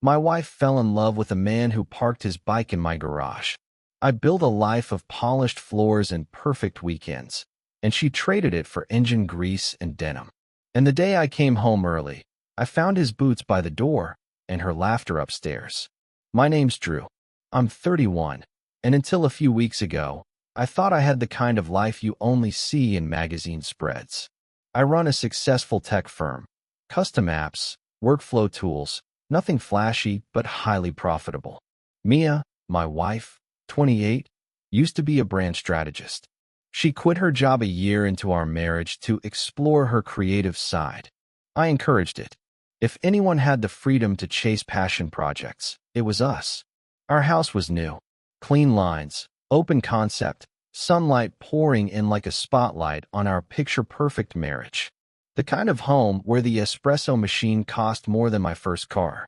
My wife fell in love with a man who parked his bike in my garage. I built a life of polished floors and perfect weekends, and she traded it for engine grease and denim. And the day I came home early, I found his boots by the door and her laughter upstairs. My name's Drew. I'm 31, and until a few weeks ago, I thought I had the kind of life you only see in magazine spreads. I run a successful tech firm, custom apps, workflow tools, nothing flashy but highly profitable. Mia, my wife, 28, used to be a brand strategist. She quit her job a year into our marriage to explore her creative side. I encouraged it. If anyone had the freedom to chase passion projects, it was us. Our house was new. Clean lines, open concept, sunlight pouring in like a spotlight on our picture-perfect marriage. The kind of home where the espresso machine cost more than my first car.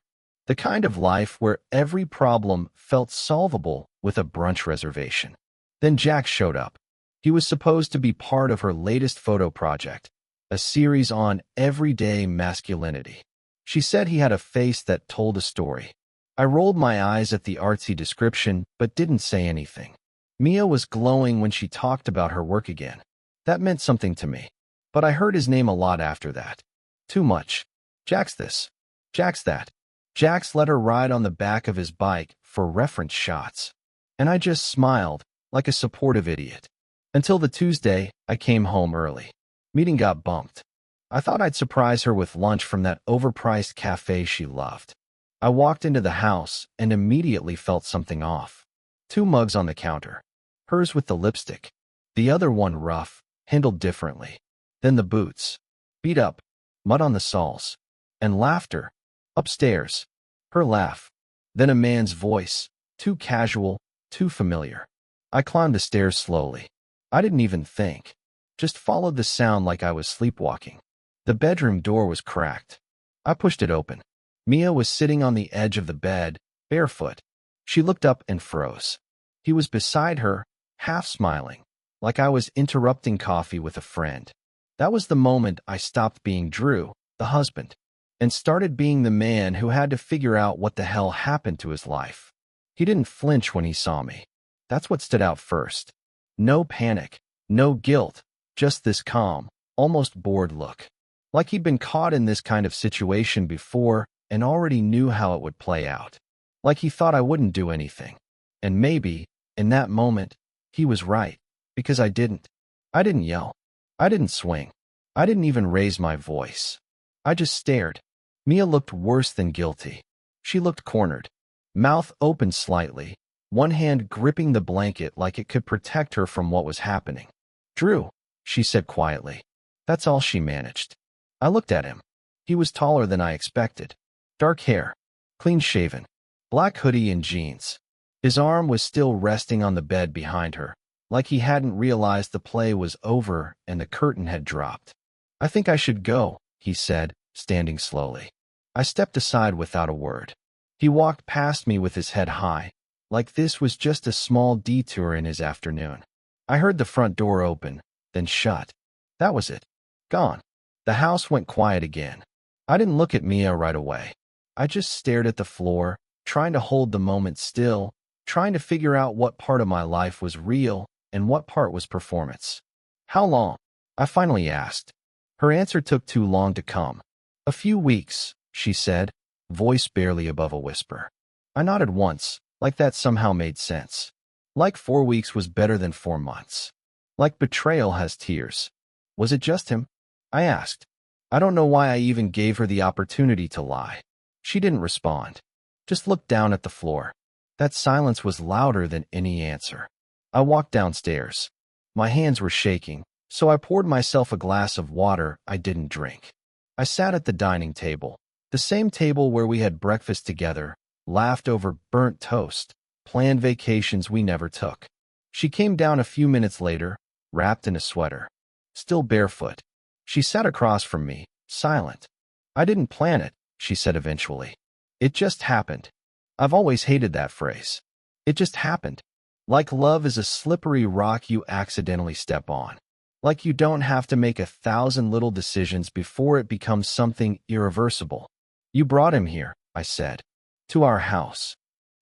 The kind of life where every problem felt solvable with a brunch reservation. Then Jack showed up. He was supposed to be part of her latest photo project, a series on everyday masculinity. She said he had a face that told a story. I rolled my eyes at the artsy description, but didn't say anything. Mia was glowing when she talked about her work again. That meant something to me. But I heard his name a lot after that. Too much. Jack's this. Jack's that. Jack's let her ride on the back of his bike for reference shots. And I just smiled, like a supportive idiot. Until the Tuesday, I came home early. Meeting got bumped. I thought I'd surprise her with lunch from that overpriced cafe she loved. I walked into the house and immediately felt something off. 2 mugs on the counter. Hers with the lipstick. The other one rough, handled differently. Then the boots. Beat up. Mud on the soles. And laughter. Upstairs. Her laugh. Then a man's voice. Too casual, too familiar. I climbed the stairs slowly. I didn't even think. Just followed the sound like I was sleepwalking. The bedroom door was cracked. I pushed it open. Mia was sitting on the edge of the bed, barefoot. She looked up and froze. He was beside her, half smiling, like I was interrupting coffee with a friend. That was the moment I stopped being Drew, the husband, and started being the man who had to figure out what the hell happened to his life. He didn't flinch when he saw me. That's what stood out first. No panic, no guilt, just this calm, almost bored look. Like he'd been caught in this kind of situation before and already knew how it would play out. Like he thought I wouldn't do anything. And maybe, in that moment, he was right, because I didn't. I didn't yell. I didn't swing. I didn't even raise my voice. I just stared. Mia looked worse than guilty. She looked cornered, mouth open slightly, one hand gripping the blanket like it could protect her from what was happening. Drew, she said quietly. That's all she managed. I looked at him. He was taller than I expected. Dark hair, clean-shaven, black hoodie and jeans. His arm was still resting on the bed behind her, like he hadn't realized the play was over and the curtain had dropped. I think I should go, he said, standing slowly. I stepped aside without a word. He walked past me with his head high, like this was just a small detour in his afternoon. I heard the front door open, then shut. That was it. Gone. The house went quiet again. I didn't look at Mia right away. I just stared at the floor, trying to hold the moment still, trying to figure out what part of my life was real and what part was performance. How long? I finally asked. Her answer took too long to come. A few weeks, she said, voice barely above a whisper. I nodded once, like that somehow made sense. Like 4 weeks was better than 4 months. Like betrayal has tears. Was it just him? I asked. I don't know why I even gave her the opportunity to lie. She didn't respond. Just looked down at the floor. That silence was louder than any answer. I walked downstairs. My hands were shaking, so I poured myself a glass of water I didn't drink. I sat at the dining table, the same table where we had breakfast together, laughed over burnt toast, planned vacations we never took. She came down a few minutes later, wrapped in a sweater. Still barefoot. She sat across from me, silent. I didn't plan it, she said eventually. It just happened. I've always hated that phrase. It just happened. Like love is a slippery rock you accidentally step on. Like you don't have to make 1,000 little decisions before it becomes something irreversible. You brought him here, I said. To our house.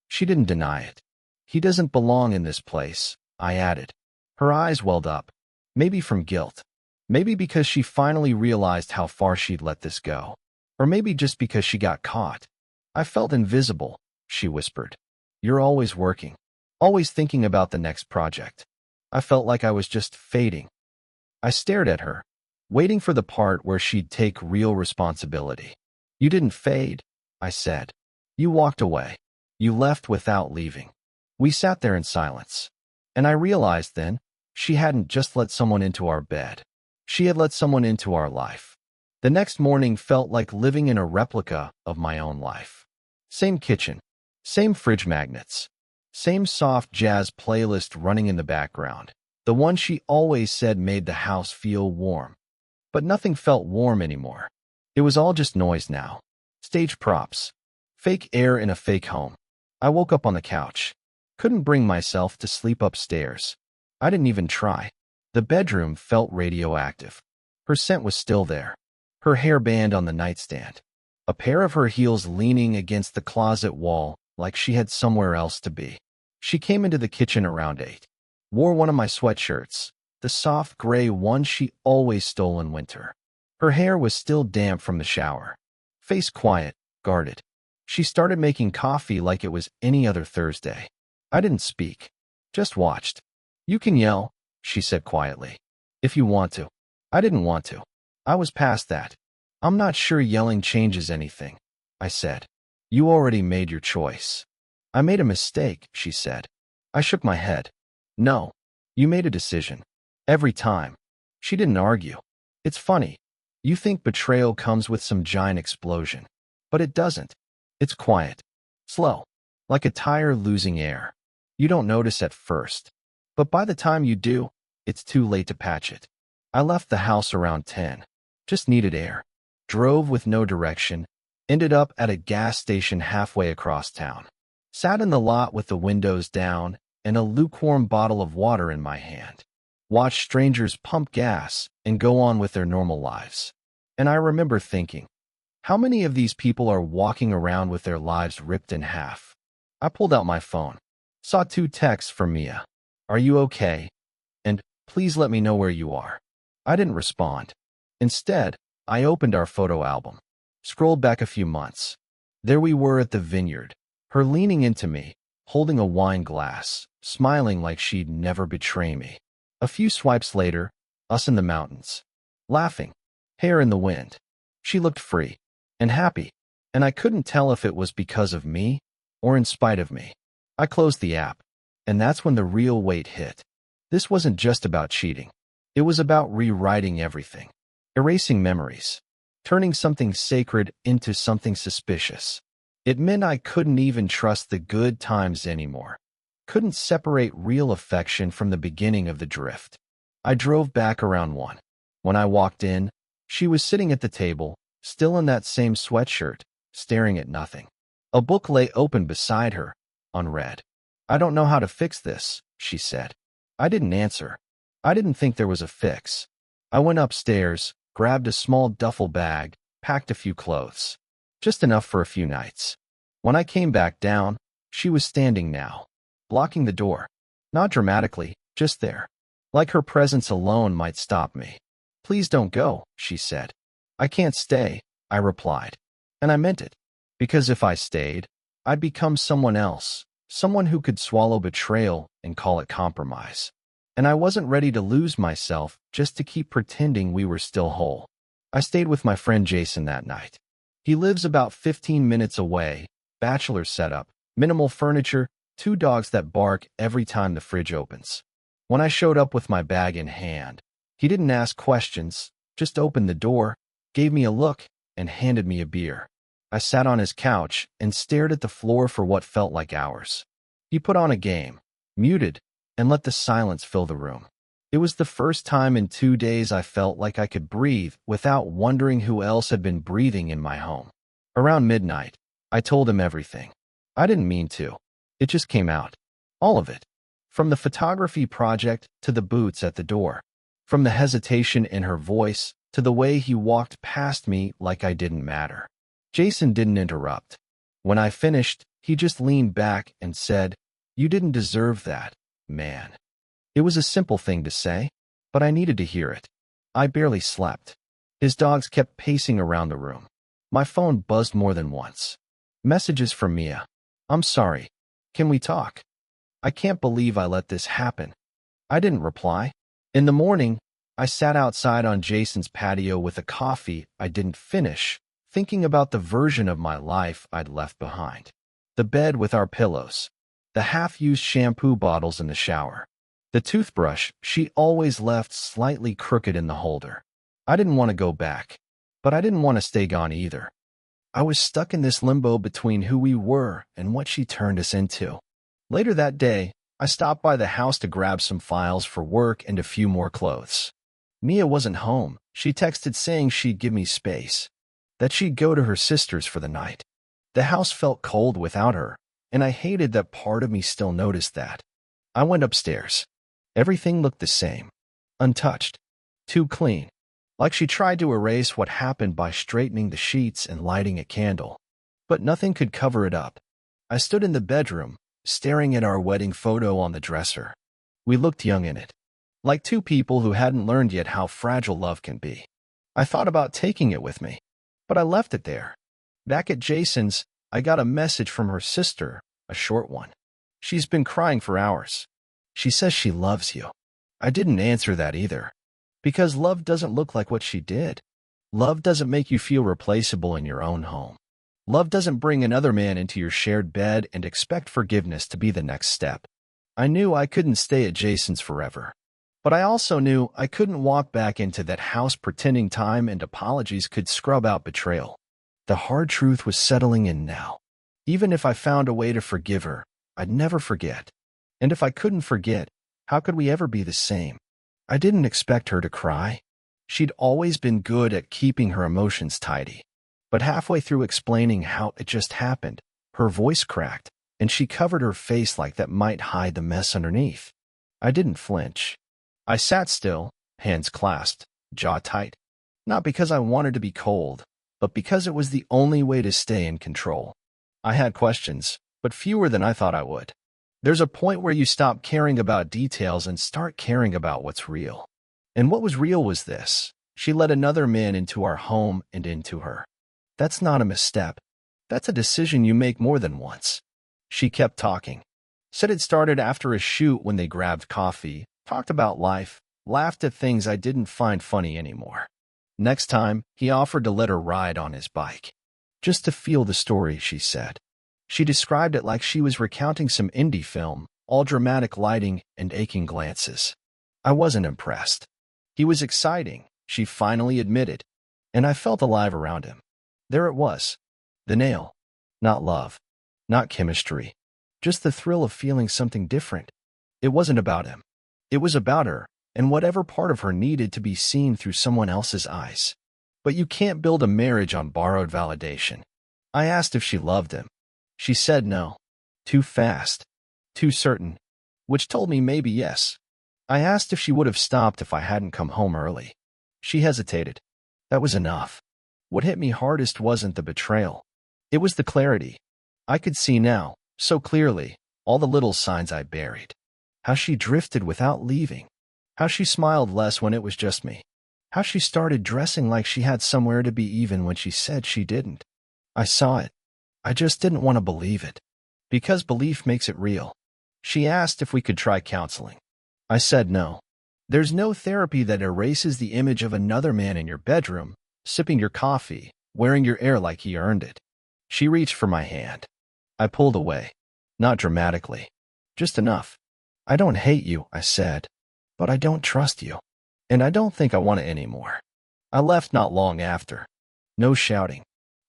She didn't deny it. He doesn't belong in this place, I added. Her eyes welled up. Maybe from guilt. Maybe because she finally realized how far she'd let this go. Or maybe just because she got caught. I felt invisible, she whispered. You're always working. Always thinking about the next project. I felt like I was just fading. I stared at her, waiting for the part where she'd take real responsibility. You didn't fade, I said. You walked away. You left without leaving. We sat there in silence. And I realized then, she hadn't just let someone into our bed. She had let someone into our life. The next morning felt like living in a replica of my own life. Same kitchen. Same fridge magnets. Same soft jazz playlist running in the background. The one she always said made the house feel warm. But nothing felt warm anymore. It was all just noise now. Stage props. Fake air in a fake home. I woke up on the couch. Couldn't bring myself to sleep upstairs. I didn't even try. The bedroom felt radioactive. Her scent was still there. Her hairband on the nightstand. A pair of her heels leaning against the closet wall like she had somewhere else to be. She came into the kitchen around 8. Wore one of my sweatshirts, the soft gray one she always stole in winter. Her hair was still damp from the shower. Face quiet, guarded. She started making coffee like it was any other Thursday. I didn't speak, just watched. You can yell, she said quietly, if you want to. I didn't want to. I was past that. I'm not sure yelling changes anything, I said. You already made your choice. I made a mistake, she said. I shook my head. No, you made a decision. Every time. She didn't argue. It's funny. You think betrayal comes with some giant explosion. But it doesn't. It's quiet. Slow. Like a tire losing air. You don't notice at first. But by the time you do, it's too late to patch it. I left the house around 10. Just needed air. Drove with no direction. Ended up at a gas station halfway across town. Sat in the lot with the windows down and a lukewarm bottle of water in my hand. Watched strangers pump gas and go on with their normal lives. And I remember thinking, how many of these people are walking around with their lives ripped in half? I pulled out my phone. Saw 2 texts from Mia. Are you okay? And please let me know where you are. I didn't respond. Instead, I opened our photo album. Scrolled back a few months. There we were at the vineyard, her leaning into me, holding a wine glass, smiling like she'd never betray me. A few swipes later, us in the mountains, laughing, hair in the wind. She looked free and happy, and I couldn't tell if it was because of me or in spite of me. I closed the app, and that's when the real weight hit. This wasn't just about cheating. It was about rewriting everything, erasing memories, turning something sacred into something suspicious. It meant I couldn't even trust the good times anymore. Couldn't separate real affection from the beginning of the drift. I drove back around 1. When I walked in, she was sitting at the table, still in that same sweatshirt, staring at nothing. A book lay open beside her, unread. I don't know how to fix this, she said. I didn't answer. I didn't think there was a fix. I went upstairs, grabbed a small duffel bag, packed a few clothes. Just enough for a few nights. When I came back down, she was standing now, blocking the door. Not dramatically, just there. Like her presence alone might stop me. Please don't go, she said. I can't stay, I replied. And I meant it. Because if I stayed, I'd become someone else, someone who could swallow betrayal and call it compromise. And I wasn't ready to lose myself just to keep pretending we were still whole. I stayed with my friend Jason that night. He lives about 15 minutes away, bachelor setup, minimal furniture, 2 dogs that bark every time the fridge opens. When I showed up with my bag in hand, he didn't ask questions, just opened the door, gave me a look, and handed me a beer. I sat on his couch and stared at the floor for what felt like hours. He put on a game, muted, and let the silence fill the room. It was the first time in 2 days I felt like I could breathe without wondering who else had been breathing in my home. Around midnight, I told him everything. I didn't mean to. It just came out. All of it. From the photography project to the boots at the door. From the hesitation in her voice to the way he walked past me like I didn't matter. Jason didn't interrupt. When I finished, he just leaned back and said, "You didn't deserve that, man." It was a simple thing to say, but I needed to hear it. I barely slept. His dogs kept pacing around the room. My phone buzzed more than once. Messages from Mia. "I'm sorry. Can we talk? I can't believe I let this happen." I didn't reply. In the morning, I sat outside on Jason's patio with a coffee I didn't finish, thinking about the version of my life I'd left behind. The bed with our pillows, the half-used shampoo bottles in the shower, the toothbrush she always left slightly crooked in the holder. I didn't want to go back, but I didn't want to stay gone either. I was stuck in this limbo between who we were and what she turned us into. Later that day, I stopped by the house to grab some files for work and a few more clothes. Mia wasn't home. She texted saying she'd give me space, that she'd go to her sister's for the night. The house felt cold without her, and I hated that part of me still noticed that. I went upstairs. Everything looked the same, untouched, too clean, like she tried to erase what happened by straightening the sheets and lighting a candle. But nothing could cover it up. I stood in the bedroom, staring at our wedding photo on the dresser. We looked young in it, like two people who hadn't learned yet how fragile love can be. I thought about taking it with me, but I left it there. Back at Jason's, I got a message from her sister, a short one. "She's been crying for hours. She says she loves you." I didn't answer that either, because love doesn't look like what she did. Love doesn't make you feel replaceable in your own home. Love doesn't bring another man into your shared bed and expect forgiveness to be the next step. I knew I couldn't stay at Jason's forever, but I also knew I couldn't walk back into that house pretending time and apologies could scrub out betrayal. The hard truth was settling in now. Even if I found a way to forgive her, I'd never forget. And if I couldn't forget, how could we ever be the same? I didn't expect her to cry. She'd always been good at keeping her emotions tidy. But halfway through explaining how it just happened, her voice cracked, and she covered her face like that might hide the mess underneath. I didn't flinch. I sat still, hands clasped, jaw tight. Not because I wanted to be cold, but because it was the only way to stay in control. I had questions, but fewer than I thought I would. There's a point where you stop caring about details and start caring about what's real. And what was real was this. She let another man into our home and into her. That's not a misstep. That's a decision you make more than once. She kept talking. Said it started after a shoot when they grabbed coffee, talked about life, laughed at things I didn't find funny anymore. Next time, he offered to let her ride on his bike. Just to feel the story, she said. She described it like she was recounting some indie film, all dramatic lighting and aching glances. I wasn't impressed. He was exciting, she finally admitted, and I felt alive around him. There it was. The nail. Not love. Not chemistry. Just the thrill of feeling something different. It wasn't about him. It was about her, and whatever part of her needed to be seen through someone else's eyes. But you can't build a marriage on borrowed validation. I asked if she loved him. She said no. Too fast. Too certain. Which told me maybe yes. I asked if she would have stopped if I hadn't come home early. She hesitated. That was enough. What hit me hardest wasn't the betrayal. It was the clarity. I could see now, so clearly, all the little signs I buried. How she drifted without leaving. How she smiled less when it was just me. How she started dressing like she had somewhere to be even when she said she didn't. I saw it. I just didn't want to believe it. Because belief makes it real. She asked if we could try counseling. I said no. There's no therapy that erases the image of another man in your bedroom, sipping your coffee, wearing your hair like he earned it. She reached for my hand. I pulled away. Not dramatically. Just enough. I don't hate you, I said, but I don't trust you. And I don't think I want it anymore. I left not long after. No shouting.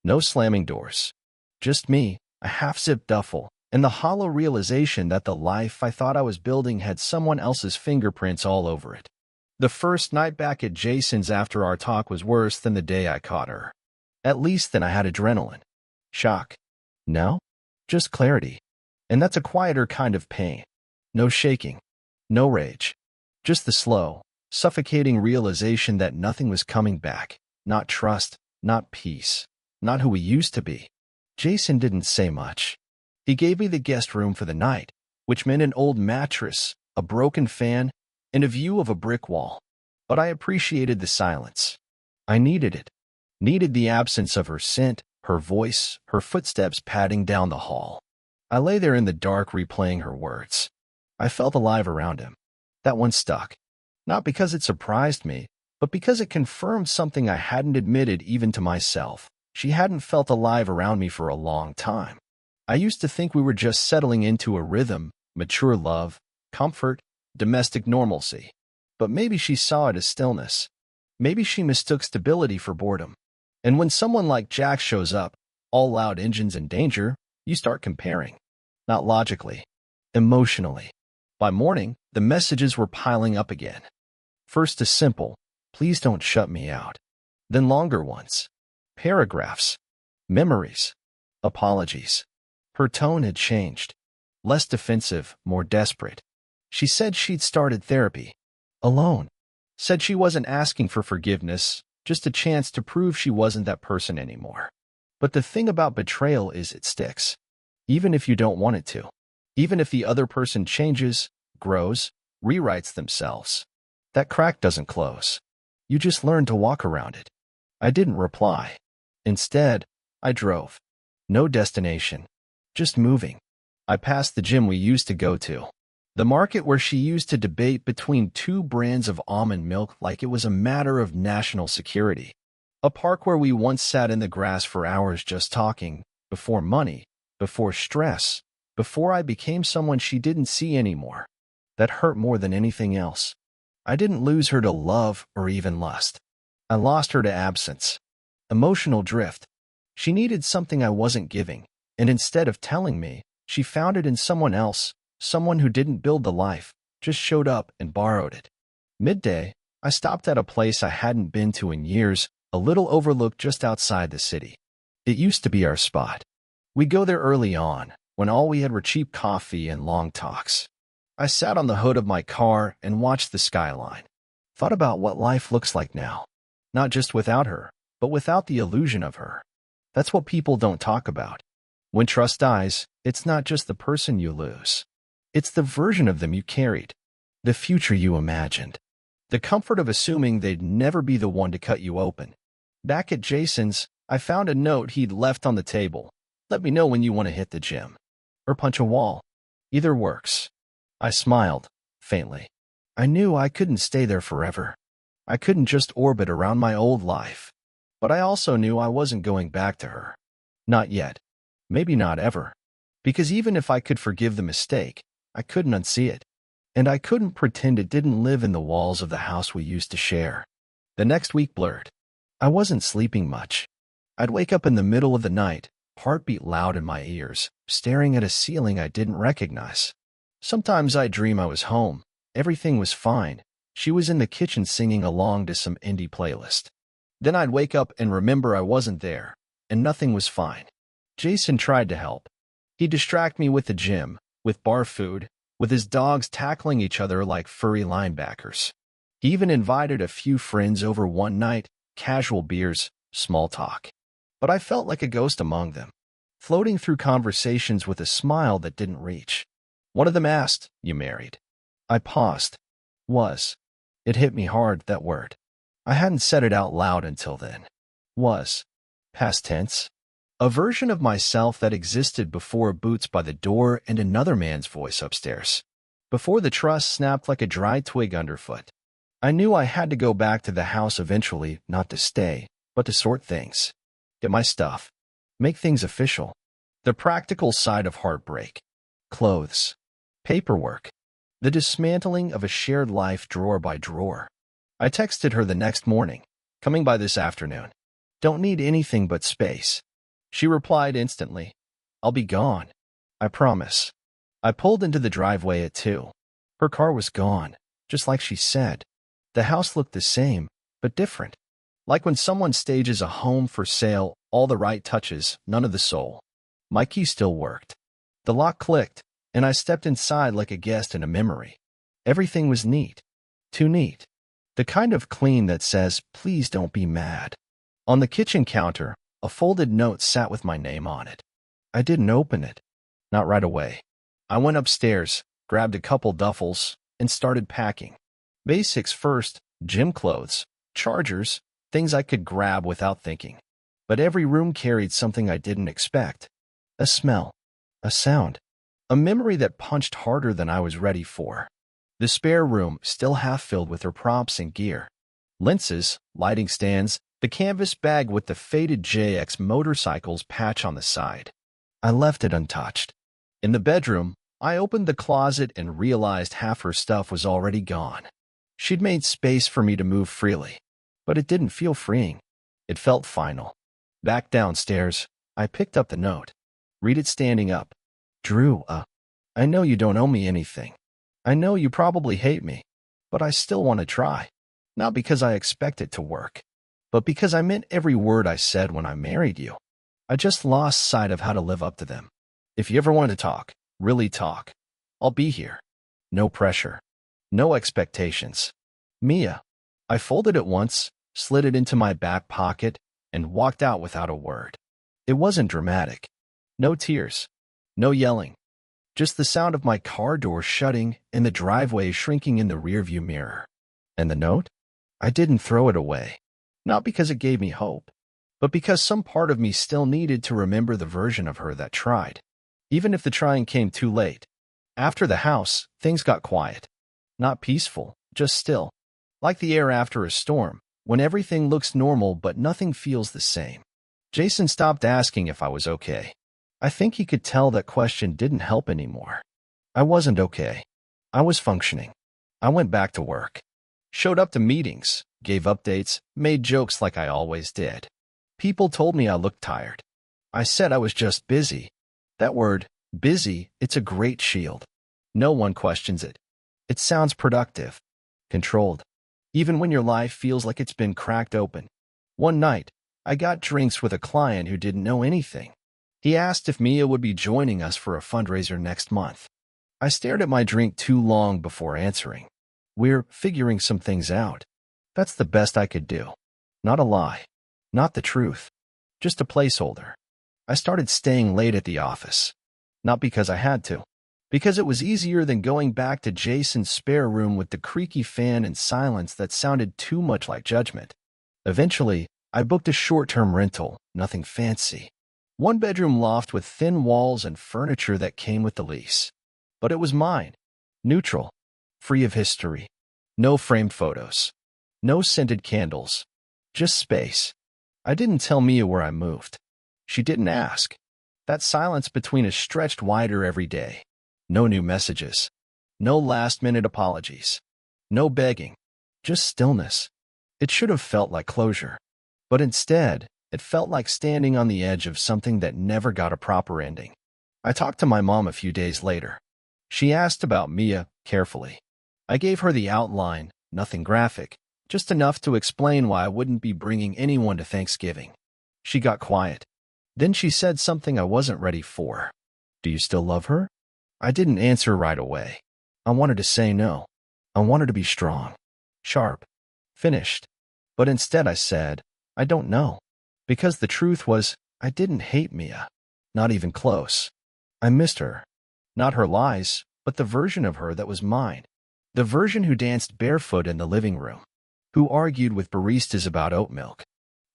No slamming doors. Just me, a half-zipped duffel, and the hollow realization that the life I thought I was building had someone else's fingerprints all over it. The first night back at Jason's after our talk was worse than the day I caught her. At least then I had adrenaline. Shock. No? Just clarity. And that's a quieter kind of pain. No shaking. No rage. Just the slow, suffocating realization that nothing was coming back. Not trust. Not peace. Not who we used to be. Jason didn't say much. He gave me the guest room for the night, which meant an old mattress, a broken fan, and a view of a brick wall. But I appreciated the silence. I needed it. Needed the absence of her scent, her voice, her footsteps padding down the hall. I lay there in the dark replaying her words. I felt alive around him. That one stuck. Not because it surprised me, but because it confirmed something I hadn't admitted even to myself. She hadn't felt alive around me for a long time. I used to think we were just settling into a rhythm, mature love, comfort, domestic normalcy. But maybe she saw it as stillness. Maybe she mistook stability for boredom. And when someone like Jack shows up, all loud engines and danger, you start comparing. Not logically, emotionally. By morning, the messages were piling up again. First a simple, please don't shut me out. Then longer ones. Paragraphs. Memories. Apologies. Her tone had changed. Less defensive, more desperate. She said she'd started therapy. Alone. Said she wasn't asking for forgiveness, just a chance to prove she wasn't that person anymore. But the thing about betrayal is it sticks. Even if you don't want it to. Even if the other person changes, grows, rewrites themselves. That crack doesn't close. You just learn to walk around it. I didn't reply. Instead, I drove. No destination. Just moving. I passed the gym we used to go to. The market where she used to debate between two brands of almond milk like it was a matter of national security. A park where we once sat in the grass for hours just talking, before money, before stress, before I became someone she didn't see anymore. That hurt more than anything else. I didn't lose her to love or even lust. I lost her to absence. Emotional drift. She needed something I wasn't giving, and instead of telling me, she found it in someone else, someone who didn't build the life, just showed up and borrowed it. Midday, I stopped at a place I hadn't been to in years, a little overlooked just outside the city. It used to be our spot. We'd go there early on, when all we had were cheap coffee and long talks. I sat on the hood of my car and watched the skyline. Thought about what life looks like now. Not just without her, but without the illusion of her. That's what people don't talk about. When trust dies, it's not just the person you lose. It's the version of them you carried. The future you imagined. The comfort of assuming they'd never be the one to cut you open. Back at Jason's, I found a note he'd left on the table. Let me know when you want to hit the gym. Or punch a wall. Either works. I smiled, faintly. I knew I couldn't stay there forever. I couldn't just orbit around my old life. But I also knew I wasn't going back to her. Not yet. Maybe not ever. Because even if I could forgive the mistake, I couldn't unsee it. And I couldn't pretend it didn't live in the walls of the house we used to share. The next week blurred. I wasn't sleeping much. I'd wake up in the middle of the night, heartbeat loud in my ears, staring at a ceiling I didn't recognize. Sometimes I'd dream I was home. Everything was fine. She was in the kitchen singing along to some indie playlist. Then I'd wake up and remember I wasn't there, and nothing was fine. Jason tried to help. He'd distract me with the gym, with bar food, with his dogs tackling each other like furry linebackers. He even invited a few friends over one night, casual beers, small talk. But I felt like a ghost among them, floating through conversations with a smile that didn't reach. One of them asked, "You married?" I paused. Was. It hit me hard, that word. I hadn't said it out loud until then. Was. Past tense. A version of myself that existed before boots by the door and another man's voice upstairs. Before the trust snapped like a dry twig underfoot. I knew I had to go back to the house eventually, not to stay, but to sort things. Get my stuff. Make things official. The practical side of heartbreak. Clothes. Paperwork. The dismantling of a shared life drawer by drawer. I texted her the next morning. Coming by this afternoon. Don't need anything but space. She replied instantly. I'll be gone. I promise. I pulled into the driveway at 2. Her car was gone, just like she said. The house looked the same, but different. Like when someone stages a home for sale, all the right touches, none of the soul. My key still worked. The lock clicked, and I stepped inside like a guest in a memory. Everything was neat. Too neat. The kind of clean that says, please don't be mad. On the kitchen counter, a folded note sat with my name on it. I didn't open it. Not right away. I went upstairs, grabbed a couple duffels, and started packing. Basics first, gym clothes, chargers, things I could grab without thinking. But every room carried something I didn't expect. A smell, a sound, a memory that punched harder than I was ready for. The spare room still half filled with her props and gear. Lenses, lighting stands, the canvas bag with the faded JX motorcycles patch on the side. I left it untouched. In the bedroom, I opened the closet and realized half her stuff was already gone. She'd made space for me to move freely, but it didn't feel freeing. It felt final. Back downstairs, I picked up the note. Read it standing up. Drew, I know you don't owe me anything. I know you probably hate me, but I still want to try. Not because I expect it to work, but because I meant every word I said when I married you. I just lost sight of how to live up to them. If you ever want to talk, really talk, I'll be here. No pressure. No expectations. Mia. I folded it once, slid it into my back pocket, and walked out without a word. It wasn't dramatic. No tears. No yelling. Just the sound of my car door shutting and the driveway shrinking in the rearview mirror. And the note? I didn't throw it away. Not because it gave me hope, but because some part of me still needed to remember the version of her that tried. Even if the trying came too late. After the house, things got quiet. Not peaceful, just still. Like the air after a storm, when everything looks normal but nothing feels the same. Jason stopped asking if I was okay. I think he could tell that question didn't help anymore. I wasn't okay. I was functioning. I went back to work. Showed up to meetings, gave updates, made jokes like I always did. People told me I looked tired. I said I was just busy. That word, busy, it's a great shield. No one questions it. It sounds productive, controlled, even when your life feels like it's been cracked open. One night, I got drinks with a client who didn't know anything. He asked if Mia would be joining us for a fundraiser next month. I stared at my drink too long before answering. We're figuring some things out. That's the best I could do. Not a lie. Not the truth. Just a placeholder. I started staying late at the office. Not because I had to. Because it was easier than going back to Jason's spare room with the creaky fan and silence that sounded too much like judgment. Eventually, I booked a short-term rental, nothing fancy. One-bedroom loft with thin walls and furniture that came with the lease. But it was mine. Neutral. Free of history. No framed photos. No scented candles. Just space. I didn't tell Mia where I moved. She didn't ask. That silence between us stretched wider every day. No new messages. No last-minute apologies. No begging. Just stillness. It should have felt like closure. But instead, it felt like standing on the edge of something that never got a proper ending. I talked to my mom a few days later. She asked about Mia, carefully. I gave her the outline, nothing graphic, just enough to explain why I wouldn't be bringing anyone to Thanksgiving. She got quiet. Then she said something I wasn't ready for. Do you still love her? I didn't answer right away. I wanted to say no. I wanted to be strong, sharp, finished. But instead I said, I don't know. Because the truth was, I didn't hate Mia. Not even close. I missed her. Not her lies, but the version of her that was mine. The version who danced barefoot in the living room. Who argued with baristas about oat milk.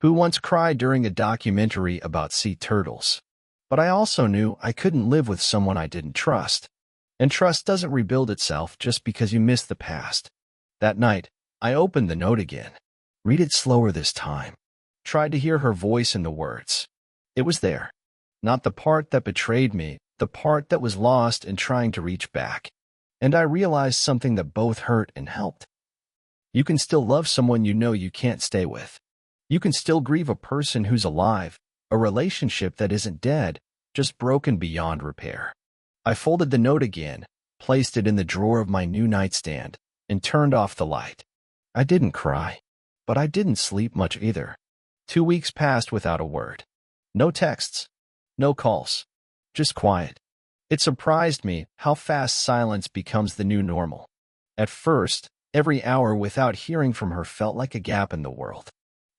Who once cried during a documentary about sea turtles. But I also knew I couldn't live with someone I didn't trust. And trust doesn't rebuild itself just because you miss the past. That night, I opened the note again. Read it slower this time. Tried to hear her voice in the words. It was there. Not the part that betrayed me, the part that was lost in trying to reach back. And I realized something that both hurt and helped. You can still love someone you know you can't stay with. You can still grieve a person who's alive, a relationship that isn't dead, just broken beyond repair. I folded the note again, placed it in the drawer of my new nightstand, and turned off the light. I didn't cry, but I didn't sleep much either. 2 weeks passed without a word. No texts, no calls, just quiet. It surprised me how fast silence becomes the new normal. At first, every hour without hearing from her felt like a gap in the world.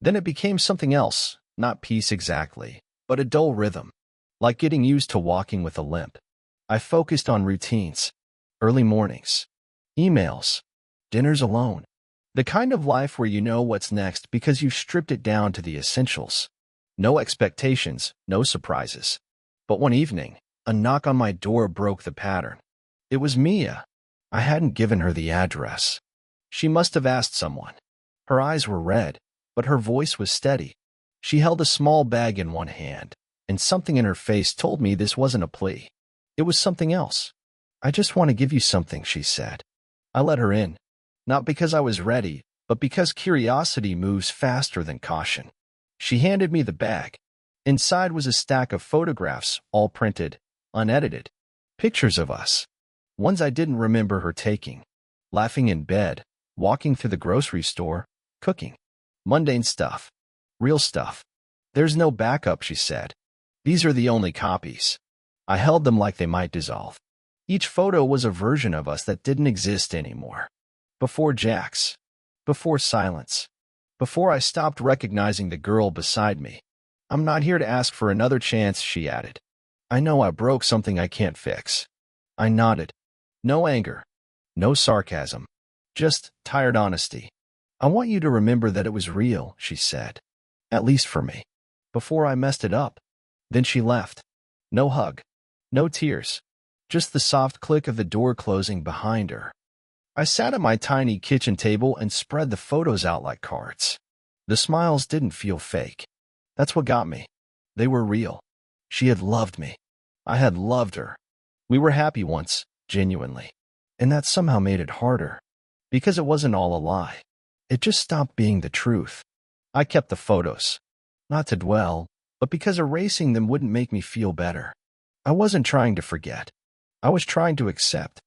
Then it became something else, not peace exactly, but a dull rhythm. like getting used to walking with a limp. I focused on routines, early mornings, emails, dinners alone. The kind of life where you know what's next because you've stripped it down to the essentials. No expectations, no surprises. But one evening, a knock on my door broke the pattern. It was Mia. I hadn't given her the address. She must have asked someone. Her eyes were red, but her voice was steady. She held a small bag in one hand, and something in her face told me this wasn't a plea. It was something else. "I just want to give you something," she said. I let her in, not because I was ready, but because curiosity moves faster than caution. She handed me the bag. Inside was a stack of photographs, all printed, unedited. Pictures of us. Ones I didn't remember her taking. Laughing in bed, walking through the grocery store, cooking. Mundane stuff. Real stuff. "There's no backup," she said. "These are the only copies." I held them like they might dissolve. Each photo was a version of us that didn't exist anymore. Before Jax. Before silence. Before I stopped recognizing the girl beside me. "I'm not here to ask for another chance," she added. "I know I broke something I can't fix." I nodded. No anger. No sarcasm. Just tired honesty. "I want you to remember that it was real," she said. "At least for me. Before I messed it up." Then she left. No hug. No tears. Just the soft click of the door closing behind her. I sat at my tiny kitchen table and spread the photos out like cards. The smiles didn't feel fake. That's what got me. They were real. She had loved me. I had loved her. We were happy once, genuinely. And that somehow made it harder. Because it wasn't all a lie. It just stopped being the truth. I kept the photos. Not to dwell, but because erasing them wouldn't make me feel better. I wasn't trying to forget. I was trying to accept.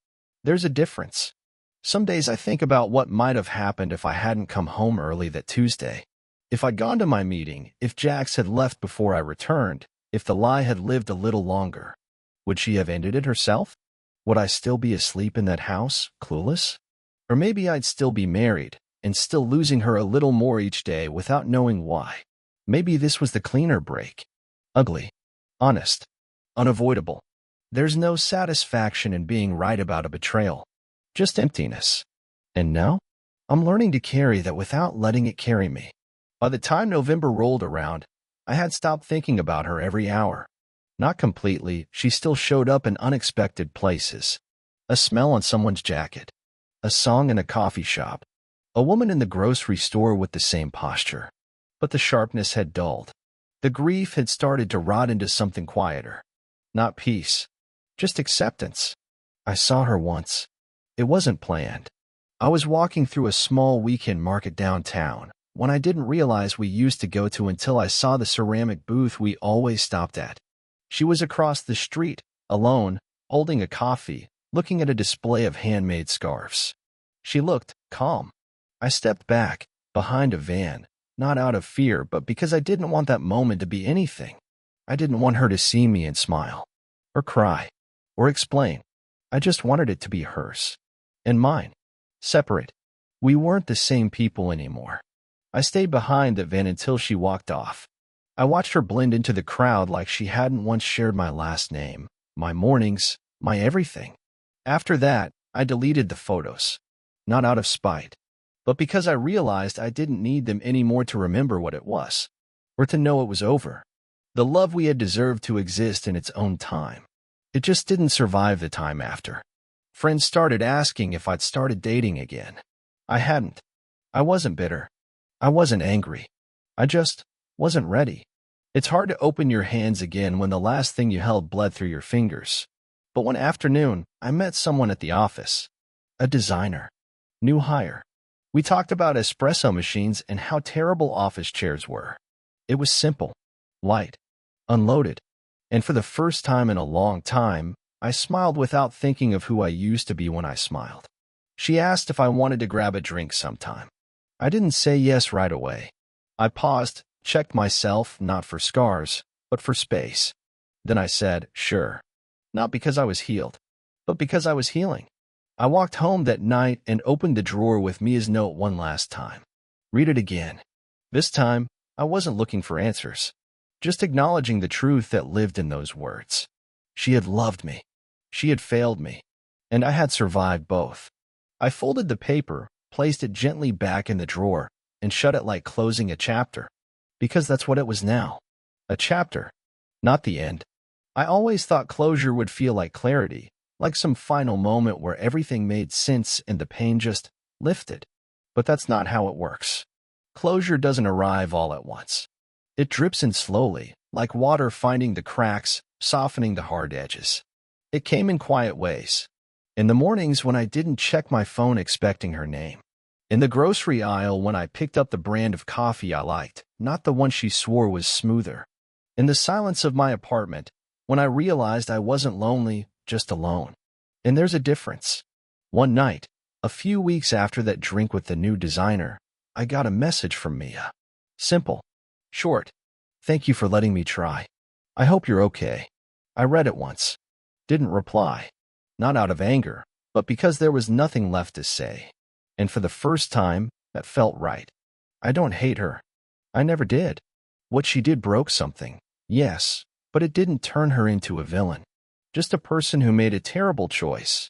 There's a difference. Some days I think about what might have happened if I hadn't come home early that Tuesday. If I'd gone to my meeting, if Jax had left before I returned, if the lie had lived a little longer. Would she have ended it herself? Would I still be asleep in that house, clueless? Or maybe I'd still be married, and still losing her a little more each day without knowing why. Maybe this was the cleaner break. Ugly. Honest. Unavoidable. There's no satisfaction in being right about a betrayal. Just emptiness. And now, I'm learning to carry that without letting it carry me. By the time November rolled around, I had stopped thinking about her every hour. Not completely, she still showed up in unexpected places. A smell on someone's jacket. A song in a coffee shop. A woman in the grocery store with the same posture. But the sharpness had dulled. The grief had started to rot into something quieter. Not peace. Just acceptance. I saw her once. It wasn't planned. I was walking through a small weekend market downtown, one I didn't realize we used to go to until I saw the ceramic booth we always stopped at. She was across the street, alone, holding a coffee, looking at a display of handmade scarves. She looked calm. I stepped back, behind a van, not out of fear, but because I didn't want that moment to be anything. I didn't want her to see me and smile, or cry, or explain. I just wanted it to be hers. And mine. Separate. We weren't the same people anymore. I stayed behind the van until she walked off. I watched her blend into the crowd like she hadn't once shared my last name, my mornings, my everything. After that, I deleted the photos. Not out of spite, but because I realized I didn't need them anymore to remember what it was, or to know it was over. The love we had deserved to exist in its own time. It just didn't survive the time after. Friends started asking if I'd started dating again. I hadn't. I wasn't bitter. I wasn't angry. I just wasn't ready. It's hard to open your hands again when the last thing you held bled through your fingers. But one afternoon, I met someone at the office. A designer. New hire. We talked about espresso machines and how terrible office chairs were. It was simple, light, unloaded. And for the first time in a long time, I smiled without thinking of who I used to be when I smiled. She asked if I wanted to grab a drink sometime. I didn't say yes right away. I paused, checked myself, not for scars, but for space. Then I said, sure. Not because I was healed, but because I was healing. I walked home that night and opened the drawer with Mia's note one last time. Read it again. This time, I wasn't looking for answers. just acknowledging the truth that lived in those words. She had loved me. She had failed me. And I had survived both. I folded the paper, placed it gently back in the drawer, and shut it like closing a chapter. Because that's what it was now. A chapter, not the end. I always thought closure would feel like clarity, like some final moment where everything made sense and the pain just lifted. But that's not how it works. Closure doesn't arrive all at once. It drips in slowly, like water finding the cracks, softening the hard edges. It came in quiet ways. In the mornings when I didn't check my phone expecting her name. In the grocery aisle when I picked up the brand of coffee I liked, not the one she swore was smoother. In the silence of my apartment, when I realized I wasn't lonely, just alone. And there's a difference. One night, a few weeks after that drink with the new designer, I got a message from Mia. Simple. Short. Thank you for letting me try. I hope you're okay. I read it once. Didn't reply. Not out of anger, but because there was nothing left to say. And for the first time, that felt right. I don't hate her. I never did. What she did broke something, yes, but it didn't turn her into a villain. Just a person who made a terrible choice.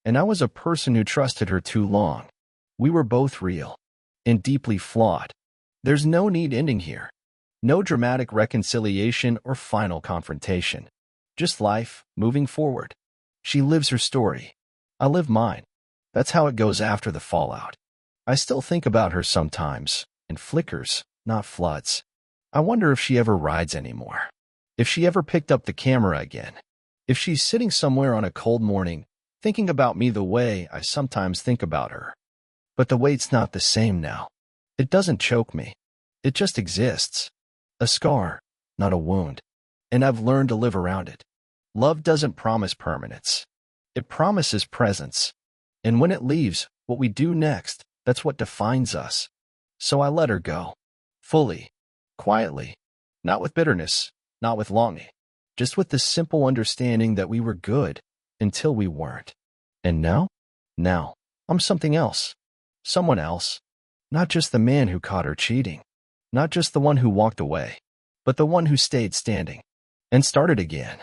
And I was a person who trusted her too long. We were both real. And deeply flawed. There's no need ending here. No dramatic reconciliation or final confrontation. Just life, moving forward. She lives her story. I live mine. That's how it goes after the fallout. I still think about her sometimes, in flickers, not floods. I wonder if she ever rides anymore. If she ever picked up the camera again. If she's sitting somewhere on a cold morning, thinking about me the way I sometimes think about her. But the weight's not the same now. It doesn't choke me. It just exists. A scar, not a wound. And I've learned to live around it. Love doesn't promise permanence. It promises presence. And when it leaves, what we do next, that's what defines us. So I let her go. Fully. Quietly. Not with bitterness. Not with longing. Just with the simple understanding that we were good until we weren't. And now? Now, I'm something else. Someone else. Not just the man who caught her cheating. Not just the one who walked away. But the one who stayed standing. And started again.